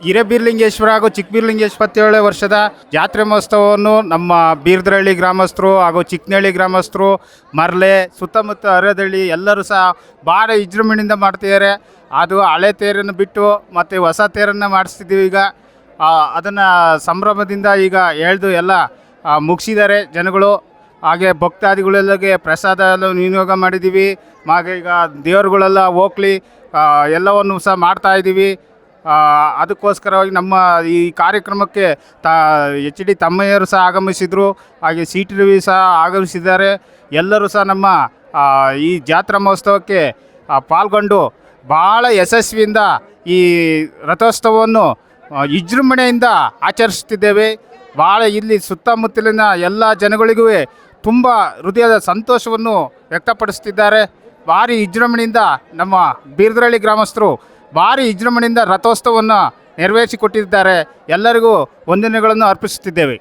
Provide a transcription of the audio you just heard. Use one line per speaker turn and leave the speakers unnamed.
ಹಿರೇಬೀರ್ಲಿಂಗೇಶ್ವರ ಹಾಗೂ ಚಿಕ್ಕಬೀರ್ಲಿಂಗೇಶ್ವರ 27ನೇ ವರ್ಷದ ಜಾತ್ರೆ ಮಹೋತ್ಸವವನ್ನು ನಮ್ಮ ಬೀರ್ದರಳ್ಳಿ ಗ್ರಾಮಸ್ಥರು ಹಾಗೂ ಚಿಕ್ಕನಹಳ್ಳಿ ಗ್ರಾಮಸ್ಥರು, ಮರ್ಲೆ, ಸುತ್ತಮುತ್ತ ಅರೇದಳ್ಳಿ ಎಲ್ಲರೂ ಸಹ ಭಾಳ ವಿಜೃಂಭಣೆಯಿಂದ ಮಾಡ್ತಿದ್ದಾರೆ. ಅದು ಹಳೆ ತೇರನ್ನು ಬಿಟ್ಟು ಮತ್ತು ಹೊಸ ತೇರನ್ನು ಮಾಡಿಸ್ತಿದ್ದೀವಿ. ಈಗ ಅದನ್ನು ಸಂಭ್ರಮದಿಂದ ಈಗ ಎಳೆದು ಎಲ್ಲ ಮುಗಿಸಿದ್ದಾರೆ ಜನಗಳು. ಹಾಗೆ ಭಕ್ತಾದಿಗಳೆಲ್ಲಗೆ ಪ್ರಸಾದ ಎಲ್ಲ ವಿನಿಯೋಗ ಮಾಡಿದ್ದೀವಿ. ಹಾಗೆ ಈಗ ದೇವರುಗಳೆಲ್ಲ ಹೋಗ್ಲಿ ಎಲ್ಲವನ್ನು ಸಹ ಮಾಡ್ತಾಯಿದ್ದೀವಿ. ಅದಕ್ಕೋಸ್ಕರವಾಗಿ ನಮ್ಮ ಈ ಕಾರ್ಯಕ್ರಮಕ್ಕೆ HD ತಮ್ಮಯ್ಯರು ಸಹ ಆಗಮಿಸಿದರು. ಹಾಗೆ CT ಸಹ ಆಗಮಿಸಿದ್ದಾರೆ. ಎಲ್ಲರೂ ಸಹ ನಮ್ಮ ಈ ಜಾತ್ರಾ ಮಹೋತ್ಸವಕ್ಕೆ ಪಾಲ್ಗೊಂಡು ಭಾಳ ಯಶಸ್ವಿಯಿಂದ ಈ ರಥೋತ್ಸವವನ್ನು ವಿಜೃಂಭಣೆಯಿಂದ ಆಚರಿಸುತ್ತಿದ್ದೇವೆ. ಭಾಳ ಇಲ್ಲಿ ಸುತ್ತಮುತ್ತಲಿನ ಎಲ್ಲ ಜನಗಳಿಗೂ ತುಂಬ ಹೃದಯದ ಸಂತೋಷವನ್ನು ವ್ಯಕ್ತಪಡಿಸ್ತಿದ್ದಾರೆ. ಭಾರಿ ವಿಜೃಂಭಣೆಯಿಂದ ನಮ್ಮ ಬೀರ್ದರಳ್ಳಿ ಗ್ರಾಮಸ್ಥರು ಭಾರಿ ವಿಜೃಂಭಣೆಯಿಂದ ರಥೋತ್ಸವವನ್ನು ನೆರವೇರಿಸಿಕೊಟ್ಟಿದ್ದಾರೆ. ಎಲ್ಲರಿಗೂ ವಂದನೆಗಳನ್ನು ಅರ್ಪಿಸುತ್ತಿದ್ದೇವೆ.